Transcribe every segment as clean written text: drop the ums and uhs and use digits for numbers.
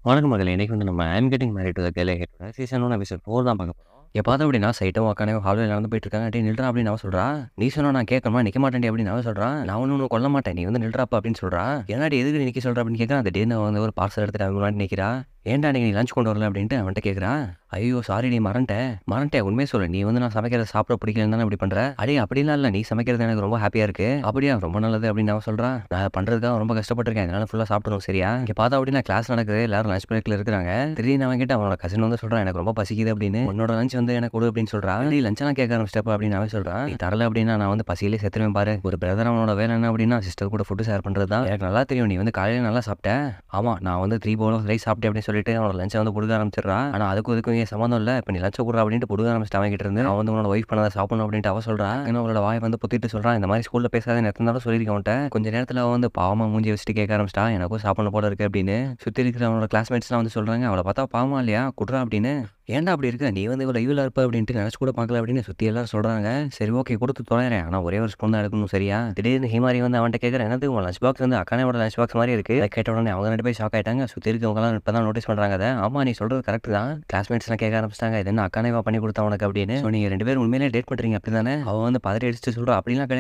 வணக்கம் மகளே! இன்னைக்கு வந்து நம்ம I am getting married to the girl I ஹேட்டோட சீசன் 1 எபிசோட் 4 தான் பார்க்க போறோம். எப்ப அப்படின்னா சைட்டும் உக்காந்து ஹால்வேல நடந்து போயிட்டு இருக்காங்க. "டேய் நில்றா" அப்படின்னு அவ சொல்றா. "நீ சொன்னா நான் கேட்கணுமா? நிக்க மாட்டேன்டி" அப்படின்னு அவன் சொல்றான். "நான் ஒண்ணும் உன்ன கொல்ல மாட்டேன். நீ வந்து நில்றாப்பா" அப்படின்னு சொல்றா. "என்னடி எதுக்கு நிக்க சொல்ற?" அப்படின்னு கேட்கறான். திடீர்னு வந்து ஒரு பார்சல் எடுத்துட்டு அவன் முன்னாடி நிக்கிறா. "ஏன்டா இன்னைக்கு நீ லஞ்ச் கொண்டு வரல?" அப்படின்ட்டு அவன்ட்ட கேட்கறா. "ஐயோ! சாரிடி மறந்துட்டேன். உண்மைய சொல்லு. நீ வந்து நான் சமைக்கிறத சாப்பிட பிடிக்கலன்னு தானே இப்படி பண்ற?" "அடேய் அப்படிலாம் இல்ல. நீ சமைக்கிறது எனக்கு ரொம்ப ஹேப்பியா இருக்கு." "அப்படியா? ரொம்ப நல்லது" அப்படின்னு அவன் சொல்றான். "நான் பண்றதுக்காக ரொம்ப கஷ்டப்பட்டுருக்கேன். இதனால ஃபுல்லா சாப்பிடணும் சரியா?" இங்க பார்த்தா அப்படின்னா கிளாஸ் நடக்குது. எல்லாரும் லஞ்ச் பிரேக்ல இருக்கிறாங்க. திடீர்னு அவன்கிட்ட அவனோட கசின் வந்து சொல்றான், "எனக்கு ரொம்ப பசிக்குது" அப்படின்னு. "உன்னோட லஞ்ச் வந்து எனக்கு குடு" அப்படின்னு சொல்றா. "டேய் லஞ்செல்லாம் கேட்க ஆரம்பிச்சிட்டப்பா" அப்படின்னு அவன் சொல்றான். "நீ தரல அப்படின்னா நான் வந்து பசியிலே செத்துருவேன் பாரு. ஒரு பிரதர் அவனோட வேலை என்ன அப்படின்னா சிஸ்டர் கூட ஃபுட் ஷேர் பண்றது தான். எனக்கு நல்லா தெரியும். நீ வந்து காலையில நல்லா சாப்பிட்ட. ஆமா நான் வந்து 3 பவுல் ஆஃப் ரைஸ் சாப்பிட்டேன்" அப்படின்னு சொல்லிட்டு அவனோட லஞ்சை வந்து புடுங்க ஆரம்பிச்சிடுறான். ஆனா அதுக்கும் ஏன் சம்மந்தம் இல்ல. இப்ப நீ லஞ்ச குடுறா அப்படின்ட்டு புடுங்க ஆரம்பிச்சிட்டு அவன் கிட்ட இருந்து. அவன் வந்து உன்னோட ஒய்ஃப் பண்ணத சாப்பிடணும் அப்படின்ட்டு அவ சொல்றா. இன்னும் அவளோட வாயை வந்து பொத்திட்டு சொல்றான். இந்த மாதிரி ஸ்கூல்ல பேசாதன்னு எத்தனை தடவை சொல்லியிருக்கேன் உன்ட்ட. கொஞ்ச நேரத்துல அவ வந்து பாவமா மூஞ்சி வச்சுட்டு கேட்க ஆரம்பிச்சிட்டா. எனக்கும் சாப்பிடணும் போல இருக்கு அப்படின்னு. சுத்தி இருக்கிற அவனோட கிளாஸ்மேட்ஸ்லாம் வந்து சொல்றாங்க. அவளை பார்த்தா பாவமா இல்லையா? குட்றா அப்படின்னு. "ஏன்டா அப்படி இருக்க? நீ வந்து இவ்வளோ ஈவிலா இருப்ப அப்படின்ட்டு நினைச்சு கூட பார்க்கல" அப்படின்னு சுத்தி எல்லாரும் சொல்றாங்க. சரி ஓகே குடுத்து தொலைறேன். ஆனா ஒரே ஒரு ஸ்பூன் தான் எடுக்கணும் சரியா? திடீர்னு ஹிமாரி வந்து அவன்ட்ட கேட்கறா. "என்னது உன் லஞ்ச் பாக்ஸ் வந்து அக்கானோட லஞ்ச் பாக்ஸ் மாதிரி இருக்கு." அத கேட்ட உடனே அவங்க 2 பேரும் ஷாக் ஆயிட்டாங்க. சுத்தி இருக்கவங்கலாம் இப்பதான் நோட்டீஸ் பண்றாங்க அத. "ஆமா நீ சொல்றது கரெக்ட் தான்." கிளாஸ்மேட்ஸ்லாம் கேட்க ஆரம்பிச்சிட்டாங்க. "இது என்ன அக்கானேவா பண்ணி கொடுத்தா உனக்கு?" அப்படின்னு. "ஸோ நீங்க 2 பேரும் உண்மையிலேயே டேட் பண்றீங்க அப்படிதானே?" அவ வந்து பதறி அடிச்சுட்டு சொல்றா. அப்படிலாம்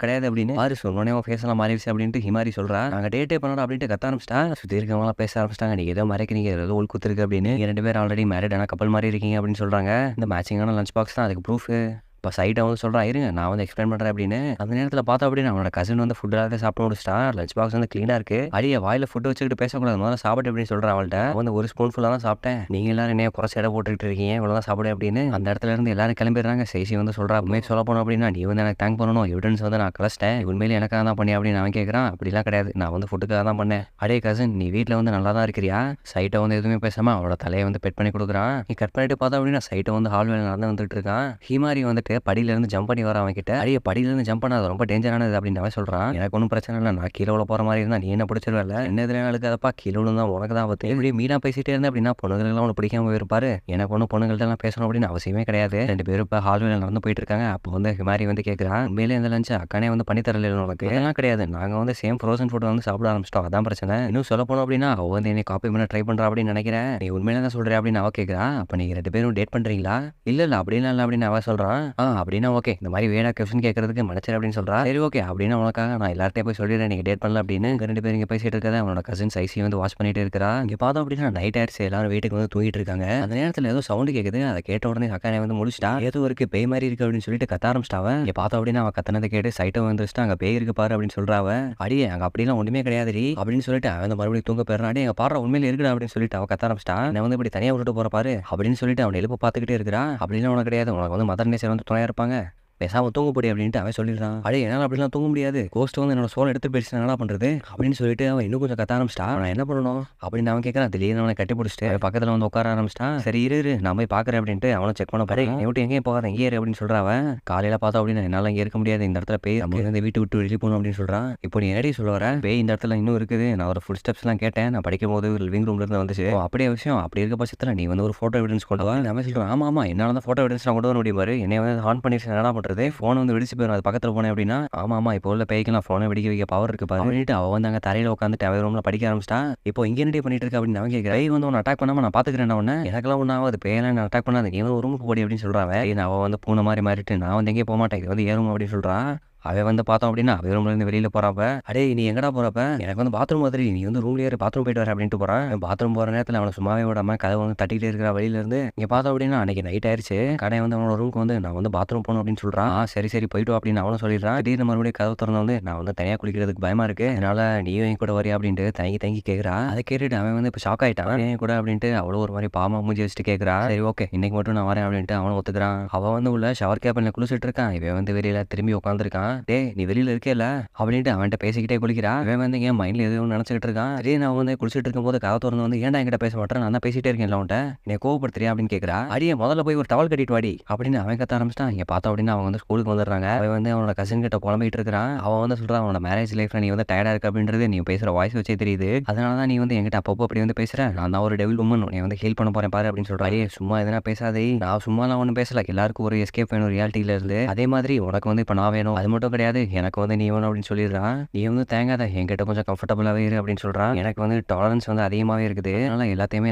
கிடையாது" அப்படின்னு. "பாரு சொன்னோனே உன் ஃபேஸ் எல்லாம் மாறிடுச்சு" அப்படின்ட்டு ஹிமாரி சொல்றா. "நாங்க டேட்டே பண்ணோம்" அப்படின்ட்டு கத்த ஆரம்பிச்சிட்டா. சுத்தி இருக்கவங்கலாம் பேச ஆரம்பிச்சிட்டாங்க. "நீங்க ஏதோ மறைக்கிறீங்க. ஏதோ உள்குத்து இருக்கு" அப்படின்னு. "நீங்க 2 பேரும் ஆல்ரெடி மேரிட் ஆன கப்பல் மாதிரி இருக்கீங்க" அப்படின்னு சொல்றாங்க. இந்த மேட்சிங்கான லஞ்ச் பாக்ஸ் தான் அதுக்கு ப்ரூஃப். இப்போ சைட்டா வந்து சொல்றான், "இருங்க நான் வந்து எக்ஸ்பிளைன் பண்றேன்" அப்படின்னு. அந்த நேரத்துல பார்த்தோம் அப்படின்னா அவனோட கசின் வந்து ஃபுட் எல்லாத்தையும் சாப்பிட்டு முடிச்சிட்டான். லஞ்ச் பாக்ஸ் வந்து கிளீனா இருக்கு. "அடியே வாயில ஃபுட் வச்சுக்கிட்டு பேசக்கூடாது. முதல்ல சாப்பிடு" அப்படின்னு சொல்றான் அவள்ட்ட. அவ வந்து "ஒரு ஸ்பூன் ஃபுல்லா தான் சாப்பிட்டேன். நீங்க எல்லாரும் என்னைய குறைச்சு எடை போட்டுக்கிட்டு இருக்கீங்க. இவ்வளவுதான் சாப்பிடு" அப்படின்னு. அந்த இடத்துல இருந்து எல்லாரும் கிளம்பிடுறாங்க. சேசி வந்து சொல்றா, "உண்மையை சொல்ல போனோம் அப்படின்னா நீ வந்து எனக்கு தேங்க் பண்ணணும். எவிடன்ஸ் வந்து நான் கலைச்சிட்டேன். உண்மையிலே எனக்காக தான் பண்ணியா" அப்படின்னு அவன் கேட்கறான். "அப்படிலாம் கிடையாது. நான் வந்து ஃபுட்டுக்காக தான் பண்ணேன்." "அடே கசின் நீ வீட்ல வந்து நல்லா தான் இருக்கிறியா?" சைட்டை வந்து எதுவுமே பேசாம அவளோட தலையை வந்து பெட் பண்ணி கொடுக்குறான். நீ கட் பண்ணிட்டு பார்த்தா அப்படின்னா சைட்டை வந்து ஹால்வேல நடந்து வந்துட்டு இருக்கான். ஹிமாரி வந்துட்டு படியில இருந்து ஜம்ப் பண்ணி வர அவன் கிட்ட. "அடியே படியில இருந்து ஜம்ப் பண்ணாத ரொம்ப டேஞ்சரானது" அப்படின்னு அவன் சொல்றான். "எனக்கு ஒன்றும் பிரச்சனை இல்லை. நான் கீழே விழ போற மாதிரி இருந்தா நீ என்ன பிடிச்சிருவல. என்ன இதுல அழுக்காதப்பா. கீழே விழுந்தா உனக்கு தான் ஆபத்து." இப்படி மீனா பேசிட்டே இருந்தேன் அப்படின்னா பொண்ணுங்களெல்லாம் உனக்கு பிடிக்காம போயிருப்பாரு. எனக்கு ஒன்றும் பொண்ணுங்கள்ட்ட எல்லாம் பேசணும் அப்படின்னு அவசியமே கிடையாது. 2 பேரும் இப்போ ஹால்வேல நடந்து போயிட்டு இருக்காங்க. அப்போ வந்து ஹிமாரி வந்து கேட்கறான், "உண்மையிலே இந்த லஞ்ச் அக்கானே வந்து பண்ணி தரல உனக்கு?" "அதெல்லாம் கிடையாது. நாங்க வந்து சேம் ஃப்ரோசன் ஃபுட் வந்து சாப்பிட ஆரம்பிச்சிட்டோம். அதான் பிரச்சனை. இன்னும் சொல்ல போனோம் அப்படின்னா அவ வந்து என்னை காப்பி பண்ண ட்ரை பண்றா அப்படின்னு நினைக்கிறேன். நீ உண்மையிலே தான் சொல்றியா?" அப்படின்னு அவ கேட்கறா. "அப்ப நீங்க 2 பேரும் டேட் பண்றீங்களா?" "இல்ல அப்படிலாம் இல்ல" அப்படின்னு அவ சொல்றான். அப்படின்னா ஓகே. இந்த மாதிரி வேணா கொஸ்டின் கேட்கறதுக்கு மன்னிச்சிரு" அப்படின்னு சொல்றா. "சரி ஓகே. அப்படின்னா உனக்காக நான் எல்லார்ட்டையும் போய் சொல்லிடுறேன் நீங்க டேட் பண்ணல அப்படின்னு." இங்க 2 பேரும் இங்க பேசிட்டு இருக்கறத அவனோட கசின்ஸ் ஐசி வந்து வாட்ச் பண்ணிட்டு இருக்கறா. இங்க பார்த்தோம் அப்படின்னா நைட் ஆயிடுச்சு. எல்லாரும் வீட்டுக்கு வந்து தூங்கிட்டு இருக்காங்க. அந்த நேரத்துல ஏதோ சவுண்ட் கேக்குது. அதை கேட்ட உடனே அக்கானே வந்து முடிச்சிட்டா. "ஏதோ இருக்கு பேய் மாதிரி இருக்கு" அப்படின்னு சொல்லிட்டு கத்த ஆரம்பிச்சிட்டா அவ. இங்க பார்த்தோம் அப்படின்னா அவ கத்தனதை கேட்டு சைட்டை வந்துருச்சுட்டு "அங்க பேய் இருக்கு பாரு" அப்படின்னு சொல்றா அவ. "அடியே அங்க அப்படிலாம் ஒண்ணுமே கிடையாதுடி" அப்படின்னு சொல்லிட்டு அவன் வந்து மறுபடியும் தூங்க போயிடுறான். "அடே அங்க பாரு உண்மையில இருக்குடா" அப்படின்னு சொல்லிட்டு அவ கத்த ஆரம்பிச்சிட்டா. "என்ன வந்து இப்படி தனியா விட்டுட்டு போற பாரு" அப்படின்னு சொல்லிட்டு அவனை எழுப்ப பார்த்துக்கிட்டே இருக்கிறா. "அப்படிலாம் உனக்கு கிடையாது. உனக்கு வந்து மதர் நேச்சர் வந்து துணையா இருப்பாங்க. பேசாம தூங்க போடி" அப்படின்ட்டு அவன் சொல்லிடுறான். "அடே என்னால அப்படிலாம் தூங்க முடியாது. கோஸ்ட் வந்து என்னோட சோல் எடுத்து போயிடுச்சு. என்னடா பண்றது?" அப்படின்னு சொல்லிட்டு அவன் இன்னும் கொஞ்சம் கத்த ஆரம்பிச்சிட்டா. "நான் என்ன பண்ணணும்?" அப்படின்னு அவன் கேட்கறான். திடீர்னு அவனை கட்டி பிடிச்சிட்டு அவன் பக்கத்துல வந்து உட்கார ஆரம்பிச்சிட்டான். "சரி இரு நான் போய் பார்க்கறேன்" அப்படின்ட்டு அவனும் செக் பண்ண போறேன். "நீ விட்டு எங்கேயும் போகாத இங்கே இரு" அப்படின்னு சொல்றான் அவன். காலையில பார்த்தோம் அப்படின்னா என்னால இங்க இருக்க முடியாது. இந்த இடத்துல பேய் நம்ம இந்த வீட்டு விட்டு வெளியே போகணும் அப்படின்னு சொல்றான். "இப்போ நீ என்னடி சொல்ல வர? பேய் இந்த இடத்துல இன்னும் இருக்குது. நான் ஒரு ஃபுட் ஸ்டெப்ஸ் எல்லாம் கேட்டேன். நான் படிக்கும்போது லிவிங் ரூம்ல இருந்து வந்துச்சு. "ஓ அப்படியே விஷயம். அப்படி இருக்க பட்சத்துல நீ வந்து ஒரு போட்டோ எவிடன்ஸ் கொண்டு வா." அவன் சொல்றான். "ஆமா என்னால தான் போட்டோ எவிடன்ஸ் நான் கொண்டு வர முடியும் பாரு. என்னைய வந்து ஆன் பண்ணிட்டு என்னடா பண்றது? போன் வந்து வெடிச்சு போயிடும். அது பக்கத்துல போனேன் அப்படின்னா." "ஆமா இப்போ உள்ள பேய்க்கெல்லாம் போனை வெடிக்க வைக்க பவர் இருக்கு பாரு" அப்படின்ட்டு அவ வந்து அங்க தரையில உட்காந்துட்டு அவன் ரூம்ல படிக்க ஆரம்பிச்சிட்டா. "இப்போ இங்க என்னடி பண்ணிட்டு இருக்க?" அப்படின்னு அவன் கேட்கிறா. "பேய் வந்து உன்னை அட்டாக் பண்ணாம நான் பாத்துக்கிறேன் உன்னை. எனக்கெல்லாம் ஒன்றும் ஆகாது. பேயெல்லாம் என்ன அட்டாக் பண்ணாது. நீ வந்து ஒரு ரூமுக்கு போடி" அப்படின்னு சொல்றான் அவன். அவ வந்து பூனை மாதிரி மாறிட்டு நான் வந்து எங்கேயும் போக மாட்டேன். இது வந்து ஏன் ரூம் அப்படின்னு சொல்றான். அவன் வந்து பார்த்தோம் அப்படின்னா அவன் ரூம்ல இருந்து வெளியில போறாப்ப. "அடேய் நீ எங்கடா போறப்ப? எனக்கு வந்து பாத்ரூம் மாதிரி நீ வந்து ரூம்லயே இரு. பாத்ரூம் போயிட்டு வர" அப்படின்ட்டு போறான். பாத்ரூம் போற நேரத்துல அவனை சும்மாவே விடாம கதவை வந்து தட்டிக்கிட்டே இருக்கிற வெளியில இருந்து. இங்க பார்த்தோம் அப்படின்னா அன்னைக்கு நைட் ஆயிருச்சு. கடை வந்து அவனோட ரூமுக்கு வந்து நான் வந்து பாத்ரூம் போகணும் அப்படின்னு சொல்றான். சரி போயிட்டு வா" அப்படின்னு அவனும் சொல்லிடுறான். திடீர்னு மறுபடியும் கதவு திறந்து வந்து "நான் வந்து தனியா குளிக்கிறதுக்கு பயமா இருக்கு. அதனால நீயும் என் கூட வரியா?" அப்படின்ட்டு தயங்கி கேட்கறா. அதை கேட்டுட்டு அவன் வந்து இப்ப ஷாக் ஆயிட்டான். "ஏன் கூட?" அப்படின்ட்டு அவளும் ஒரு மாதிரி பாவமா மூஞ்சி வச்சுட்டு கேட்கறா. "சரி ஓகே இன்னைக்கு மட்டும் நான் வரேன்" அப்படின்ட்டு அவனும் ஒத்துக்கிறான். அவ வந்து உள்ள ஷவர் கேபின்ல குளிச்சிட்டு இருக்கான். இவன் வந்து வெளியில திரும்பி உட்காந்துருக்கான். "டேய் நீ வெளியில இருக்கேல்ல" அப்படின்ட்டு அவன்கிட்ட பேசிக்கிட்டே குளிக்கிறா. இவன் வந்து என் மைண்ட்ல எதுவும் நினைச்சிட்டு இருக்கான். திடீர்னு அவன் வந்து குளிச்சிட்டு இருக்கும்போது கதவை திறந்து வந்து "ஏன்டா என்கிட்ட பேச மாட்டேன்? நான் தான் பேசிட்டே இருக்கேன்ல உன்கிட்ட. என்னை கோவப்படுத்துறியா?" அப்படின்னு கேட்கறா. "அடியே முதல்ல போய் ஒரு டவல் கட்டிட்டு வாடி" அப்படின்னு அவன் கத்த ஆரம்பிச்சிட்டான். இங்க பார்த்தோம் அப்படின்னா அவன் வந்து ஸ்கூலுக்கு வந்துடுறாங்க. அவன் வந்து அவனோட கசின் கிட்ட புலம்பிட்டு இருக்கிறான். அவன் வந்து சொல்றான், "அவனோட மேரேஜ் லைஃப்ல நீ வந்து டயர்டா இருக்கு அப்படின்றது நீ பேசுற வாய்ஸ் வச்சே தெரியுது. அதனால தான் நீ வந்து என்கிட்ட அப்பப்போ அப்படி வந்து பேசுற. நான் தான் ஒரு டெவில் உமன். உன்னை வந்து ஹீல் பண்ண போறேன் பாரு" அப்படின்னு சொல்றான். "அடே சும்மா எதனா பேசாதே. நான் சும்மாலாம் ஒன்றும் பேசல. எல்லாருக்கும் ஒரு எஸ்கேப் வேணும் ரியாலிட்டியில இருந்து. அதே மாதிரி உனக்கு வந்து இப்போ நான் வேணும். அது மட்டும் மட்டும் கிடையாது, எனக்கு வந்து நீ வேணும் அப்படின்னு சொல்லிடுறான். நீ வந்து தேங்காத, என்கிட்ட கொஞ்சம் கம்ஃபர்டபுளாவே இரு அப்படின்னு சொல்றான். எனக்கு வந்து டாலரன்ஸ் வந்து அதிகமாவே இருக்குது. அதனால எல்லாத்தையுமே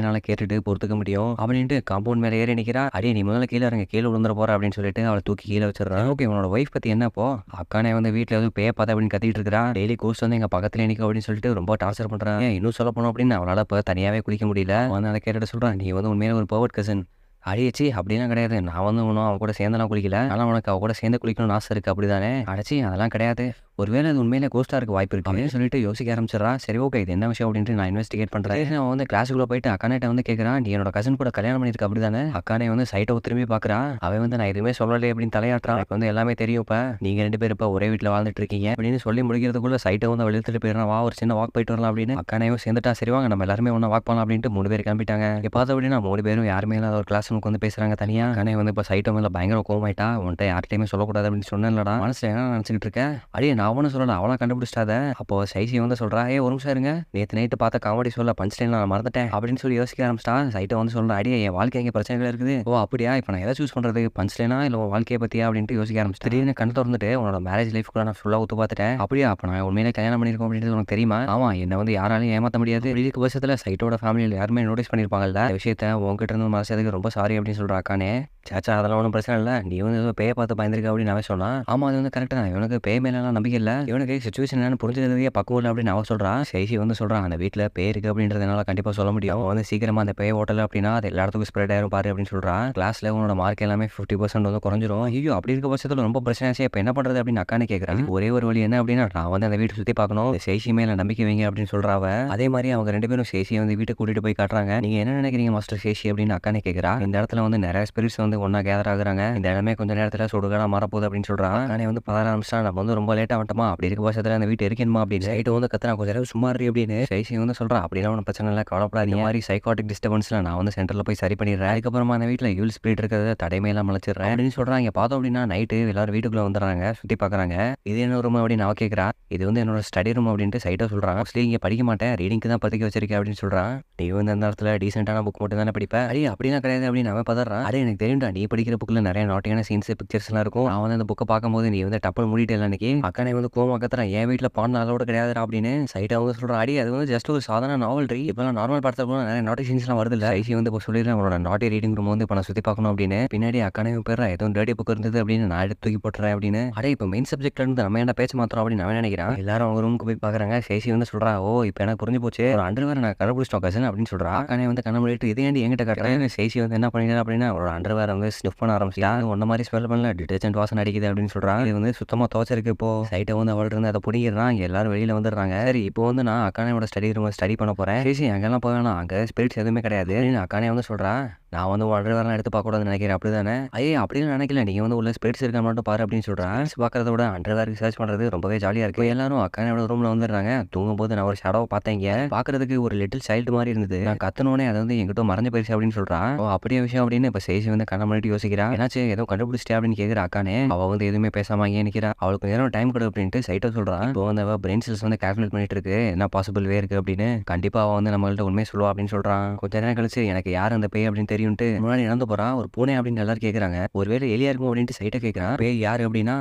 என்னால கேட்டுட்டு பொறுத்துக்க முடியும் அப்படின்ட்டு காம்பவுண்ட் மேல ஏறி நிக்கிறா. அடே நீ முதல்ல கீழ இறங்கு, கீழ விழுந்துற போற அப்படின்னு சொல்லிட்டு அவளை தூக்கி கீழ வச்சிடுறான். ஓகே, உன்னோட ஒய்ஃப் பத்தி என்ன இப்போ? அக்கானே வந்து வீட்டுல எதுவும் பேய பார்த்த அப்படின்னு கத்திட்டு இருக்கிறா. டெய்லி கோஸ்ட் வந்து எங்க பக்கத்துல நிக்க அப்படின்னு சொல்லிட்டு ரொம்ப டார்ச்சர் பண்றான். ஏன் இன்னும் சொல்ல போனோம் அப்படின்னு அவளால இப்ப தனியாவே குளிக்க முடியல. வந்து அதை கேட்டுட்டு சொல்றான், நீ வந்து உண்மையில ஒரு பர்வர்ட் கசின். அடியச்சி அப்படிலாம் கிடையாது, நான் வந்து ஒன்றும் அவ கூட சேர்ந்தெல்லாம் குளிக்கல. ஆனால் உனக்கு அவ கூட சேர்ந்து குளிக்கணும்னு ஆசை இருக்கு அப்படிதானே? அடைச்சி அதெல்லாம் கிடையாது. ஒருவேளை அது உண்மையிலே கோஸ்டா இருக்க வாய்ப்பு இருக்கு அப்படின்னு சொல்லிட்டு யோசிக்க ஆரம்பிச்சிடறா. சரி ஓகே, இது என்ன விஷயம் அப்படின்ட்டு நான் இன்வெஸ்டிகேட் பண்றேன். அவன் வந்து கிளாஸுக்குள்ள போயிட்டு அக்கானேட்ட வந்து கேட்கறான், நீ என்னோட கசின் கூட கல்யாணம் பண்ணிருக்க அப்படிதானே? அக்கானே வந்து சைட்டை திரும்பி பாக்குறா. அவன் வந்து நான் எதுவுமே சொல்லலை அப்படின்னு தலையாட்டுறான். எனக்கு வந்து எல்லாமே தெரியும், இப்ப நீங்க 2 பேரும் இப்ப ஒரே வீட்டுல வாழ்ந்துட்டு இருக்கீங்க அப்படின்னு சொல்லி முடிக்கிறதுக்குள்ள சைட்டை வந்து வெளியிட்டு போயிடுறான். வா ஒரு சின்ன வாக் போயிட்டு வரலாம் அப்படின்னு. அக்கானையும் சேர்ந்துட்டா. சரி வாங்க நம்ம எல்லாருமே ஒண்ணா வாக் பண்ணலாம் அப்படின்ட்டு 3 பேர் கிளம்பிட்டாங்க. இப்ப பார்த்தா அப்படின்னா 3 பேரும் யாருமே இல்லாத ஒரு கிளாஸ் ரூமுக்கு வந்து பேசுறாங்க தனியா. அக்கானே வந்து இப்ப சைட்டை மேல பயங்கர கோவமாயிட்டா. உன்ட்ட யார்கிட்டயுமே சொல்லக்கூடாது அப்படின்னு சொன்னேன்லடா, மனசுல என்ன நினைச்சிட்டு இருக்க? அடியே நான் ஒன்னும் சொல்லல, அவளா கண்டுபிடிச்சிட்டாத. அப்போ சைசி வந்து சொல்றா, ஏ ஒரு நிமிஷம் இருங்க, நேற்று நைட்டு பார்த்த காமெடி சொல்ல பஞ்ச் லைன் நான் மறந்துட்டேன் அப்படின்னு சொல்லி யோசிக்க ஆரம்பிச்சிட்டா. சைட்டை வந்து சொல்றா, அடியே என் வாழ்க்கை எங்க பிரச்சனைகள் இருக்குது. ஓ அப்படியா, இப்போ நான் எதை சூஸ் பண்றது, பஞ்ச் லைனா இல்லை உன் வாழ்க்கையை பத்தியா அப்படின்ட்டு யோசிக்க ஆரம்பிச்சு. திடீர்னு கண்ணு திறந்துட்டு உன்னோட மேரேஜ் லைஃப் கூட நான் ஃபுல்லாக ஒத்து பார்த்துட்டேன். அப்படியா, அப்போ நான் உண்மையிலே கல்யாணம் பண்ணியிருக்கோம் அப்படின்றது உனக்கு தெரியுமா? ஆமா, என்ன வந்து யாராலையும் ஏமாற்ற முடியாது. இதுக்கு வருஷத்துல சைட்டோட ஃபேமிலியில் யாருமே நோட்டீஸ் பண்ணியிருப்பாங்கல்ல இந்த விஷயத்த, உங்ககிட்ட இருந்து மறைச்சதுக்கு ரொம்ப சாரி அப்படின்னு சொல்றா அக்கானே. சாச்சா அதெல்லாம் ஒன்றும் பிரச்சனை இல்லை, நீ வந்து ஏதோ பேயை பார்த்து பயந்துருக்க அப்படின்னு அவன் சொன்னான். ஆமா அது வந்து கரெக்ட் தான், இவனுக்கு பேய் மேலாம் நம்பிக்கை இல்லை, இவனுக்கு சுச்சுவேஷன் என்னன்னு புரிஞ்சதுக்கே பக்குவம் இல்லை அப்படின்னு அவன் சொல்றான். சைசி வந்து சொல்றான், அந்த வீட்டில் பேய் இருக்கு அப்படின்றதுனால கண்டிப்பாக சொல்ல முடியும். அவன் வந்து சீக்கிரமா அந்த பேய் ஹோட்டல் அப்படின்னா அது எல்லா இடத்துக்கும் ஸ்ப்ரெட் ஆயிரும் பாரு அப்படின்னு சொல்றான். கிளாஸ்ல உன்னோட மார்க் எல்லாமே 50% வந்து குறைஞ்சிரும். ஐயோ அப்படி இருக்க பட்சத்தில் ரொம்ப பிரச்சனை ஆச்சு, இப்போ என்ன பண்றது அப்படின்னு அக்கானே கேட்கறான். ஒரே ஒரு வழி என்ன அப்படின்னா, நான் வந்து அந்த வீட்டை சுற்றி பார்க்கணும், சைசி மேல நம்பிக்கை வைங்க அப்படின்னு சொல்றாவ. அதே மாதிரி அவங்க 2 பேரும் சேசியை வந்து வீட்டுக்கு கூட்டிட்டு போய் காட்டுறாங்க. நீங்க என்ன நினைக்கிறீங்க மாஸ்டர் சேசி அப்படின்னு அக்கானே கேட்கறா. இந்த இடத்துல வந்து நிறைய ஸ்பிரிட்ஸ் வந்து ஒன்னா கேதர் ஆகுறாங்க. இந்த இடமே கொஞ்ச நேரத்துல சுடுகாடா மாறப்போகுது அப்படின்னு சொல்றான். அக்கானே வந்து பதற ஆரம்பிச்சா, நம்ம வந்து ரொம்ப லேட்டா வந்துட்டோமா, அப்படி இருக்க பட்சத்துல அந்த வீட்டு இருக்கணுமா அப்படின்னு சைட்டு வந்து கத்துறான். கொஞ்சம் நேரம் சும்மா இரு அப்படின்னு சைசி வந்து சொல்றான். அப்படிலாம் ஒன்றும் பிரச்சனை இல்லை, கவலைப்படாதீங்க, இந்த மாதிரி சைக்காட்டிக் டிஸ்டர்பன்ஸ்ல நான் வந்து சென்டர்ல போய் சரி பண்ணிடுறேன். அதுக்கப்புறமா அந்த வீட்டில் யூல் ஸ்பிரிட் இருக்கிறத தடைமையெல்லாம் மலைச்சிடுறேன் அப்படின்னு சொல்றாங்க. பார்த்தோம் அப்படின்னா நைட்டு எல்லாரும் வீட்டுக்குள்ள வந்துடுறாங்க, சுத்தி பாக்குறாங்க. இது என்ன ரூம் அப்படின்னு அவ கேட்கறா. இது வந்து என்னோட ஸ்டடி ரூம் அப்படின்ட்டு சைட்டா சொல்றான். மோஸ்ட்லி இங்க படிக்க மாட்டேன், ரீடிங்க்கு தான் பத்திக்க வச்சிருக்கேன் அப்படின்னு சொல்றான். நீ வந்து அந்த இடத்துல டீசென்டான புக் மட்டும் தானே படிப்ப? அடி அப்படிலாம் கிடையாது அப்படின்னு அவன் பதறான். அடே எனக்கு தெரியும்டா, நீ படிக்கிற புக்ல நிறைய நாட்டியான சீன்ஸ் பிக்சர்ஸ் எல்லாம் இருக்கும். நான் வந்து அந்த புக்கை பார்க்கும்போது நீ வந்து டப்பல் மூடிட்டு இல்லை அன்னைக்கு. அக்கானே வந்து கோமா கத்துறான், என் வீட்டில் பான் அளவோட கிடையாதுடா அப்படின்னு. சைட்டா வந்து சொல்றான், அடி அது வந்து ஜஸ்ட் ஒரு சாதாரண நாவல் ரீ, இப்பெல்லாம் நார்மல் படத்துல கூட நிறைய நாட்டி சீன்ஸ்லாம் வருது இல்லை. சைசி வந்து இப்போ சொல்லிடுறேன், அவனோட நாட்டி ரீடிங் ரூம் வந்து இப்போ நான் சுற்றி பார்க்கணும் அப்படின்னு. பின்னாடி அக்கானே போயிடுறா, எதுவும் டேட்டி புக் இருந்தது அப்படின்னு நான் எடுத்து தூக்கி போட்டுறேன் அப்படின்னு. அடே இப்போ மெயின் சப்ஜெக்ட்ல இருந்து நம்ம என்ன பேச்சு மாத்திரம் அப்படின்னு நான் நினைக்கிறேன். எல்லாரும் அவங்க ரூமுக்கு போய் பார்க்குறாங்க. சைசி வந்து சொல்றா, ஓ இப்போ எனக்கு புரிஞ்சு போச்சு, ஒரு அண்டர்வேர் நான் கண்டுபிடிச்சிட்டோம் கசன் அப்படின்னு சொல்றா. அக்கானே வந்து கண்ண முடிட்டு இது ஏன்டி என்கிட்ட காட்டுறேன். சைசி வந்து என்ன பண்ணிடுறா அப்படின்னா, ஒரு அண்டர்வேர் வந்து ஸ்னிஃப் பண்ண ஆரம்பிச்சிட்டா. ஒன்ன மாதிரி ஸ்மெல் பண்ணல, டிடர்ஜென்ட் வாசனை அடிக்குது அப்படின்னு சொல்றான். இது வந்து சுத்தமா துவச்சிருக்கு. இப்போ சைட்டை வந்து அவள்கிட்ட இருந்து அதை பிடிக்கிறான். எல்லாரும் வெளியில வந்துடுறாங்க. சரி இப்போ வந்து நான் அக்கானோட ஸ்டடி ரூம் ஸ்டடி பண்ண போறேன். சரி அங்கெல்லாம் போவேனா, அங்க ஸ்பிரிட்ஸ் எதுவுமே கிடையாது அப்படின்னு அக்கானே வந்து சொல்றா. நான் வந்து அண்டர்வேர்லாம் எடுத்து பார்க்கக்கூடாதுன்னு நினைக்கிறேன் அப்படிதானே? ஐயே அப்படின்னு நினைக்கல, நீங்க வந்து உள்ள ஸ்பிரிட்ஸ் இருக்க மட்டும் பாரு அப்படின்னு சொல்றான். பார்க்கறத விட அண்டர்வேர் சர்ச் பண்றது ரொம்பவே ஜாலியா இருக்கு. எல்லாரும் அக்கானோட ரூம்ல வந்துடுறாங்க. தூங்கும் போது நான் ஒரு ஷேடோவை பார்த்தேங்க, பாக்குறதுக்கு ஒரு லிட்டில் சைல்டு மாதிரி இருந்தது. நான் கத்தனோடனே அதை வந்து எங்கிட்ட மறைஞ்சு போயிருச்சு அப்படின்னு சொல்றான். ஓ அப்படியே விஷயம் அப்படின்னு இப்ப சேசி வந்து கண்ண முன்னாடி யோசிக்கிறா. என்னாச்சு ஏதோ கண்டுபிடிச்சிட்டே அப்படின்னு கேட்கிற அக்கானே. அவ வந்து எதுவுமே பேசாம ஏன் நிக்கிறா, அவளுக்கு நேரம் டைம் கொடு அப்படின்ட்டு சைட்டை சொல்றான். இப்போ வந்து அவ பிரெயின் செல்ஸ் வந்து கால்குலேட் பண்ணிட்டு இருக்கு, என்ன பாசிபிள் வே இருக்கு அப்படின்னு. கண்டிப்பா அவ வந்து நம்மள்ட்ட உண்மையை சொல்லுவா அப்படின்னு சொல்றான். கொஞ்ச நேரம் கழிச்சு எனக்கு யார் அந்த பேய் அப்படின்னு தெரியும்ட்டு முன்னாடி நடந்து போறான். ஒரு பூனை அப்படின்னு எல்லாரும் கேட்கறாங்க. ஒருவேளை எலியா இருக்கும் அப்படின்ட்டு சைட்டை கேட்கறான். பேய் யாரு அப்படின்னா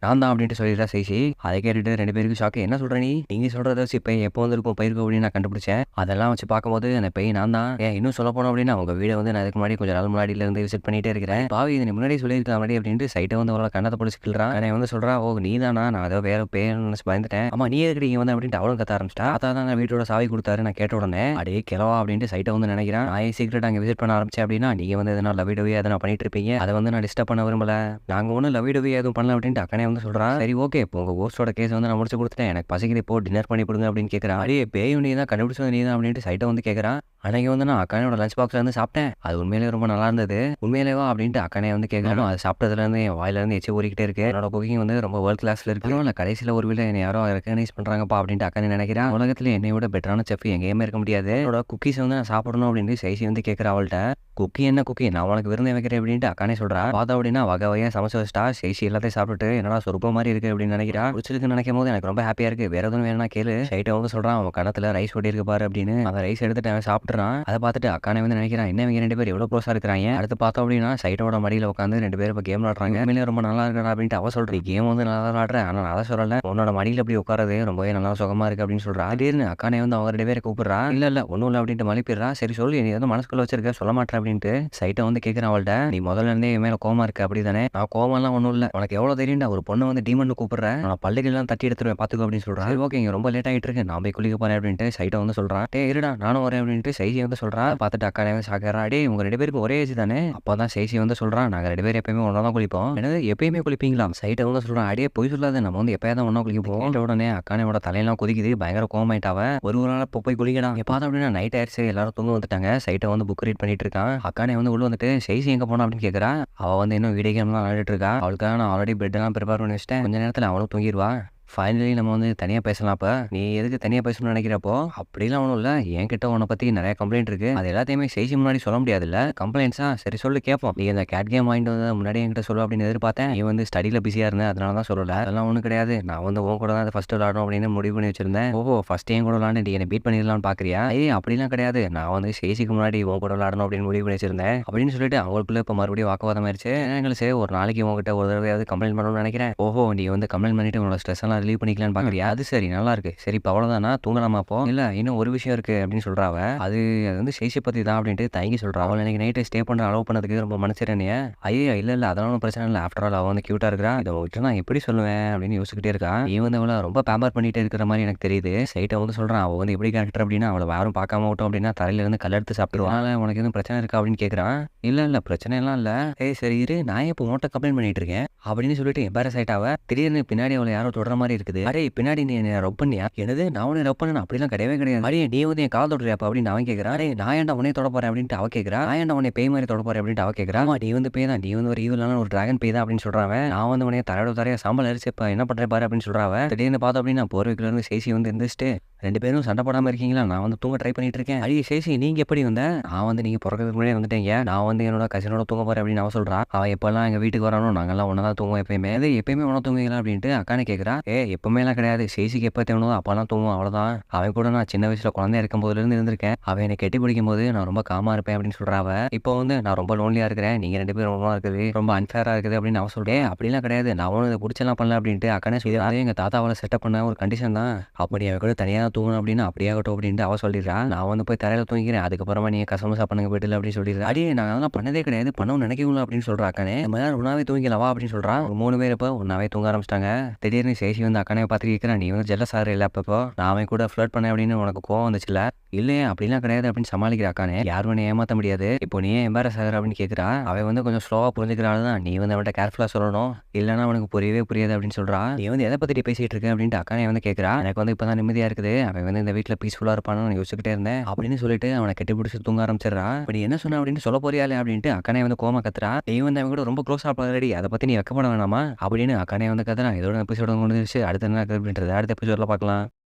நான் தான் அப்படின்ட்டு சொல்லிடுறா சைசி. அதை கேட்டுட்டு 2 பேருக்கு ஷாக்கு. என்ன சொல்ற நீங்க சொல்றத வச்சு இப்போ எப்போ வந்திருக்கும் பயிருக்கு அப்படின்னு நான் கண்டுபிடிச்சேன். அதெல்லாம் வச்சு பார்க்கும்போது அந்த பேய் நான் தான். ஏன் இன்னும் சொல்ல போனோம் அப்படின்னா உங்க வீடை வந்து நான் இதுக்கு முன்னாடி கொஞ்சம் நாள் முன்னாடியில இருந்து விசிட் பண்ணிட்டே இருக்கிறேன். பாவி இதை முன்னாடி சொல்லியிருக்கலாம் அப்படி அப்படின்ட்டு சைட்டை வந்து அவளை கண்ணத்தை பிடிச்சிக்கிறான். நான் வந்து சொல்றா, ஓ நீ தானா, நான் ஏதோ வேற பேய்னு நினைச்சு பயந்துட்டேன். ஆமா நீ எதுக்கு இங்க வந்து அப்படின்ட்டு அவளும் கத்த ஆரம்பிச்சிட்டா. அதான் தான் வீட்டோட சாவி கொடுத்தாரு நான் கேட்ட உடனே. அடே கிளவா அப்படின்ட்டு சைட்டை வந்து நினைக்கிறான். நான் சீக்கிரட் அங்கே விசிட் பண்ண ஆரம்பிச்சேன் அப்படின்னா நீங்க வந்து எதனா லவிடவே எதனா பண்ணிட்டு இருப்பீங்க, அதை வந்து நான் டிஸ்டர்ப் பண்ண விரும்பல. நாங்க ஒன்றும் லவிடவே எதுவும் பண்ணல அப்படின்ட்டு அக்கனே வந்து சொல்றான். சரி ஓகே இப்போ உங்க கோஸ்டோட கேஸ் வந்து நான் முடிச்சு கொடுத்துட்டேன், எனக்கு பசிக்குது இப்போ டின்னர் பண்ணி கொடுங்க அப்படின்னு கேட்கறான். அடியே பேய் நீ தான் கண்டுபிடிச்சது நீ தான் அப்படின்ட்டு சைட்டை வந்து கேட்கறான். அன்னைக்கு வந்து நான் அக்கானோட லஞ்ச் பாக்ஸ்ல இருந்து சாப்பிட்டேன், அது உண்மையிலேயே ரொம்ப நல்லா இருந்தது. உண்மையிலேவா அப்படின்ட்டு அக்கானே வந்து கேட்கறான். அது சாப்பிட்டதுல இருந்து என் வாயில இருந்து எச்சி ஊறிக்கிட்டே இருக்கு. என்னோட குக்கிங் வந்து ரொம்ப வேர்ல்ட் கிளாஸ்ல இருக்கு. இல்லை கடைசியில் ஒரு வீட்டில் என்னை யாரோ ரெகனைஸ் பண்றாங்கப்பா அப்படின்ட்டு அக்கானே நினைக்கிறான். உலகத்துல என்னை விட பெட்டரான செஃப் எங்கேயுமே இருக்க முடியாது. என்னோட குக்கீஸ் வந்து நான் சாப்பிடணும் அப்படின்னு சைசி வந்து கேட்கற அவள்கிட்ட. குக்கி என்ன குக்கி, நான் உனக்கு விருந்து வைக்கிறேன் அப்படின்ட்டு அக்கானே சொல்றா. பார்த்தா அப்படின்னா வகை வகையா சமைச்சு வச்சிட்டா. சைசி எல்லாத்தையும் சாப்பிட்டுட்டு என்னடா சொருப்ப மாதிரி இருக்கு அப்படின்னு நினைக்கிறா. பிடிச்சிருக்குன்னு நினைக்கும் போது எனக்கு ரொம்ப ஹாப்பியா இருக்கு, வேற எதுவும் வேணா கேளு. சைட்டை வந்து சொல்றான், அவன் கணத்துல ரைஸ் ஓட்டி இருக்கு பாரு அப்படின்னு. அந்த ரைஸ் எடுத்துட்டு அவன் சாப்பிட்டு விட்டுறான். அதை பார்த்துட்டு அக்கானே வந்து நினைக்கிறான், என்ன இவங்க 2 பேரும் எவ்வளோ க்ளோஸா இருக்கிறாங்க. அடுத்து பார்த்தோம் அப்படின்னா சைட்டோட மடியில உட்காந்து 2 பேரும் இப்போ கேம் விளாடுறாங்க. உண்மையிலேயே ரொம்ப நல்லா இருக்கா அப்படின்ட்டு அவ சொல்றா. கேம் வந்து நல்லா விளாடுறேன், ஆனா நான் அதை சொல்லல. உன்னோட மடியில அப்படி உட்காரது ரொம்பவே நல்லா சுகமா இருக்கு அப்படின்னு சொல்றா. திடீர்னு அக்கானே வந்து அவங்க 2 பேரை கூப்பிடுறா. இல்ல ஒன்றும் இல்லை அப்படின்ட்டு மழுப்பிடுறா. சரி சொல்லு, நீ எதுவும் மனசுக்குள்ள வச்சிருக்க, சொல்ல மாட்டேன் அப்படின்ட்டு சைட்டை வந்து கேட்குறான் அவள்கிட்ட. நீ முதல்ல இருந்தே என் மேல கோவமா இருக்கு அப்படி தானே? நான் கோவம்லாம் ஒன்றும் இல்லை, உனக்கு எவ்வளோ தெரியும்டா, ஒரு பொண்ணு வந்து டீமன் கூப்பிடுறேன், நான் பல்லுகள்லாம் தட்டி எடுத்துருவேன் பார்த்துக்கோ அப்படின்னு சொல்றா. ஓகே, இங்க ரொம்ப லேட் ஆகிட்டு இருக்கு, நான் போய் குளிக்க போறேன் அப்படின்ட்டு சைட்டை வந்து சொல்றான். டே இருடா நானும் வரேன் அப்படின்ட்டு சைசி வந்து சொல்றா. பார்த்துட்டு அக்கானே வந்து சாக்கிறா. டே உங்க 2 பேருக்கு ஒரே ஏஜ் தானே? அப்பதான் சைசி வந்து சொல்றான், நாங்க 2 பேரும் எப்பயுமே ஒன்றா தான் குளிப்போம். என்னது எப்பயுமே குளிப்பீங்களா? சைட்டை வந்து சொல்றான். அடியே போய் சொல்லாத, நம்ம வந்து எப்பயாவது ஒன்றா குளிக்க போவோம். உடனே அக்கானோட தலையெல்லாம் கொதிக்குது, பயங்கர கோவமாயிட்டாவ. ஒரு நாள் போய் குளிக்கடா. பார்த்தா அப்படின்னா நைட் ஆயிடுச்சு, எல்லாரும் தூங்க வந்துட்டாங்க. சைட்டை வந்து புக் ரீட் பண்ணிட்டு இருக்கான். அக்கானே வந்து உள்ள வந்துட்டு சைசி எங்க போனா அப்படின்னு கேட்கறா. அவ வந்து இன்னும் வீடியோ கேம் தான் விளையாடிட்டு இருக்கா. அவளுக்காக நான் ஆல்ரெடி பெட் எல்லாம் ப்ரிப்பேர் பண்ணி வச்சிட்டேன், கொஞ்ச நேரத்தில் அவளும் தூங்கிடுவா. ஃபைனலி நம்ம வந்து தனியாக பேசலாம். அப்போ நீ எதுக்கு தனியாக பேசணும்னு நினைக்கிறப்போ? அப்படிலாம் ஒன்றும் இல்லை, என்கிட்ட உன்னை பற்றி நிறைய கம்ப்ளைண்ட் இருக்குது, அது எல்லாத்தையுமே செய்தி முன்னாடி சொல்ல முடியாதுல்ல. கம்ப்ளைண்ட்ஸா சரி சொல்லு கேட்போம். நீ இந்த கேட் கேம் வாங்கிட்டு வந்து முன்னாடி என்கிட்ட சொல்லு அப்படின்னு எதிர்பார்த்தேன். நீ வந்து ஸ்டடியில் பிஸியாக இருந்தேன், அதனால தான் சொல்லலை. அதெல்லாம் ஒன்றும் கிடையாது, நான் வந்து உன் கூட தான் அதை ஃபஸ்ட்டு விளாடணும் அப்படின்னு முடிவு பண்ணி வச்சிருந்தேன். ஓஹோ, ஃபஸ்ட்டு என் கூட விளாண்டு நீ என்னை பீட் பண்ணிடலாம்னு பார்க்குறியா? அப்படிலாம் கிடையாது, நான் வந்து சேசிக்கு முன்னாடி உன் கூட விளாடணும் அப்படின்னு முடிவு பண்ணி வச்சிருந்தேன் அப்படின்னு சொல்லிட்டு அவங்களுக்குள்ள இப்போ மறுபடியும் வாக்குவாதம் ஆயிடுச்சு. எங்களுக்கு சரி ஒரு நாளைக்கு உங்ககிட்ட ஒரு தடவையாவது கம்ப்ளைண்ட் பண்ணணும்னு நினைக்கிறேன். ஓஹோ, நீ வந்து கம்ப்ளைண்ட் பண்ணிட்டு உன்னோட ஸ்ட்ரெஸ் எல்லாம் ரிலீவ் பண்ணிக்கலான்னு பார்க்குறியா? அது சரி, நல்லா இருக்கு. சரி இப்போ அவ்வளோதானா, தூங்கலாமா? அப்போ இல்லை இன்னும் ஒரு விஷயம் இருக்கு அப்படின்னு சொல்றாவ. அது வந்து சேஷி பற்றி தான் அப்படின்ட்டு தயங்கி சொல்றா. அவள் எனக்கு நைட்டு ஸ்டே பண்ண அலோவ் பண்ணதுக்கு ரொம்ப மனசிறனையா. ஐயோ இல்லை அதெல்லாம் ஒன்றும் பிரச்சனை இல்லை, ஆஃப்டர் ஆல் அவள் வந்து க்யூட்டாக இருக்கிறா, இதை விட்டு நான் எப்படி சொல்லுவேன் அப்படின்னு யோசிச்சுக்கிட்டே இருக்கா. நீ வந்து அவளை ரொம்ப பேம்பர் பண்ணிட்டு இருக்கிற மாதிரி எனக்கு தெரியுது. சைட்டை வந்து சொல்கிறான், அவள் வந்து எப்படி கேரக்டர் அப்படின்னா அவளை யாரும் பார்க்காம விட்டோம் அப்படின்னா தரையிலேருந்து கல்லெடுத்து சாப்பிடுவான். அதனால் உனக்கு எதுவும் பிரச்சனை இருக்கா அப்படின்னு கேட்குறான். இல்லை பிரச்சனை எல்லாம் இல்லை. சரி இரு, நான் இப்போ உன்கிட்ட கம்ப்ளைண்ட் பண்ணிட்டு இருக்கேன் அப்படின்னு சொல்லிட்டு எம்பாரஸ் ஆயிட்டாவ. திடீர்னு பின்னாடி அவளை யாரோ தொடர மாதிரி இருக்குது. அரே பின்னாடி நீ என்ன ரப் பண்ணியா? எனது நான் உன்னை ரப் பண்ண அப்படிலாம் கிடையவே கிடையாது. அரே நீ வந்து என் கால் தொடுறியாப்பா அப்படின்னு அவன் கேட்குறான். அரே நான் ஏன்டா உன்னை தொட போறேன் அப்படின்ட்டு அவ கேட்குறா. நான் ஏன்டா உன்னை பேய் மாதிரி தொட போறேன் அப்படின்ட்டு அவ கேட்குறா. நீ வந்து பேய் தான், நீ வந்து ஒரு ஈவிலான ஒரு டிராகன் பேய் தான் அப்படின்னு சொல்றான். நான் வந்து உன்னை தரையா சாம்பல் அரிச்சு இப்போ என்ன பண்றேன் பாரு அப்படின்னு சொல்றாவ. திடீர்னு பார்த்தோம் அப்படின்னா போர்வைக்குள்ள இருந்து சேசி வந்து எந்திரிச்சிட்டு, 2 பேரும் சண்டை போடாமல் இருக்கீங்களா, நான் வந்து தூங்க ட்ரை பண்ணிட்டு இருக்கேன். அடி சேசி நீங்க எப்படி வந்த? நான் வந்து நீங்க பிறக்கிறதுக்கு முன்னாடியே வந்துட்டீங்க, நான் வந்து என்னோட கசினோட தூங்க போறேன் அப்படின்னு அவ சொல்றா. அவ எப்பெல்லாம் எங்க வீட்டுக்கு வரணும் நாங்கெல்லாம் ஒன்றா தான் தூங்குவோம் எப்பயுமே. அது எப்பயுமே ஒன்றா தூங்குவீங்களா அப்படின்ட்டு அக்கானே கேட்குறா. எப்பவுமே எல்லாம் கிடையாது, சேசிக்கு எப்போ தேவனோ அப்பெல்லாம் தூங்குவோம் அவ்வளோதான். அவன் கூட நான் சின்ன வயசுல குழந்தையா இருக்கும் போதுலேருந்து இருந்திருக்கேன். அவன் என்னை கெட்டி பிடிக்கும் போது நான் ரொம்ப காமா இருப்பேன் அப்படின்னு சொல்றாவ. இப்போ வந்து நான் ரொம்ப லோன்லியா இருக்கிறேன், நீங்க 2 பேரும் ரொம்ப இருக்குது, ரொம்ப அன்ஃபேரா இருக்குது அப்படின்னு அவ சொல்றேன். அப்படிலாம் கிடையாது, நான் ஒன்றும் இதை பிடிச்சலாம் பண்ணல அப்படின்ட்டு அக்கானே சொல்லி. அதே எங்க தாத்தாவால் செட்டப் பண்ண ஒரு கண்டிஷன் தான், அப்படி அவ கூட தனியாக தூங்கணும் அப்படின்னு அப்படியாகட்டும் அப்படின்ட்டு அவ சொல்லிடுறா. நான் வந்து போய் தரையில தூங்கிக்கிறேன், அதுக்கப்புறமா நீங்க கசமசா பண்ணுங்க போயிட்டு அப்படின்னு சொல்லிடுறேன். அடி நான் அதெல்லாம் பண்ணதே கிடையாது, பண்ணவும் நினைக்கல அப்படின்னு சொல்றா அக்கானே. நம்ம யாரும் ஒன்றாவே தூங்கிக்கலவா அப்படின்னு சொல்றான். 3 பேர் இப்போ ஒன்றாவே தூங்க ஆரம்பிச்சிட்டாங்க. திடீர்னு சேஷி வந்து அக்கானே பார்த்து கேட்குறேன், நீ வந்து ஜெல்லஸ் ஆகிற இல்லை அப்பப்போ நான் அவன் கூட ஃப்ளர்ட் பண்ணேன் அப்படின்னு உனக்கு கோவம் வந்துச்சுல? இல்லையே அப்படிலாம் கிடையாது அப்படின்னு சமாளிக்கிற அக்கானே. யாரும் ஏமாற்ற முடியாது, இப்போ நீ ஏன் எம்பாரஸ் ஆகிற அப்படின்னு கேட்குறா. அவன் வந்து கொஞ்சம் ஸ்லோவாக புரிஞ்சுக்கிறாள் தான், நீ வந்து அவன்கிட்ட கேர்ஃபுல்லாக சொல்லணும், இல்லைன்னா அவனுக்கு புரியவே புரியாது அப்படின்னு சொல்றா. நீ வந்து எதை பற்றி பேசிட்டு இருக்க அப்படின்ட்டு அக்கானே வந்து கேட்குறா. எனக்கு வந்து இப்போ தான் நிம்மதியாக இருக்குது, அவன் வந்து இந்த வீட்டில் பீஸ்ஃபுல்லாக இருப்பான்னு நான் யோசிச்சுக்கிட்டே இருந்தேன் அப்படின்னு சொல்லிட்டு அவனை கட்டி பிடிச்சி தூங்க ஆரம்பிச்சிடறா. இப்படி என்ன சொன்ன அப்படின்னு சொல்ல போறியாலே அப்படின்ட்டு அக்கானே வந்து கோமா கத்துறா. நீ வந்து அவன் கூட ரொம்ப க்ளோஸாக பழகடி, அதை பற்றி நீ வெக்கப்பட வேணாமா அப்படின்னு அக்கானே வந்து கத்துறா. இதோட எபிசோட முடிஞ்சிருச்சு, அடுத்த என்ன அப்படின்றது அடுத்த எபிசோடில் பார்க்கலாம்.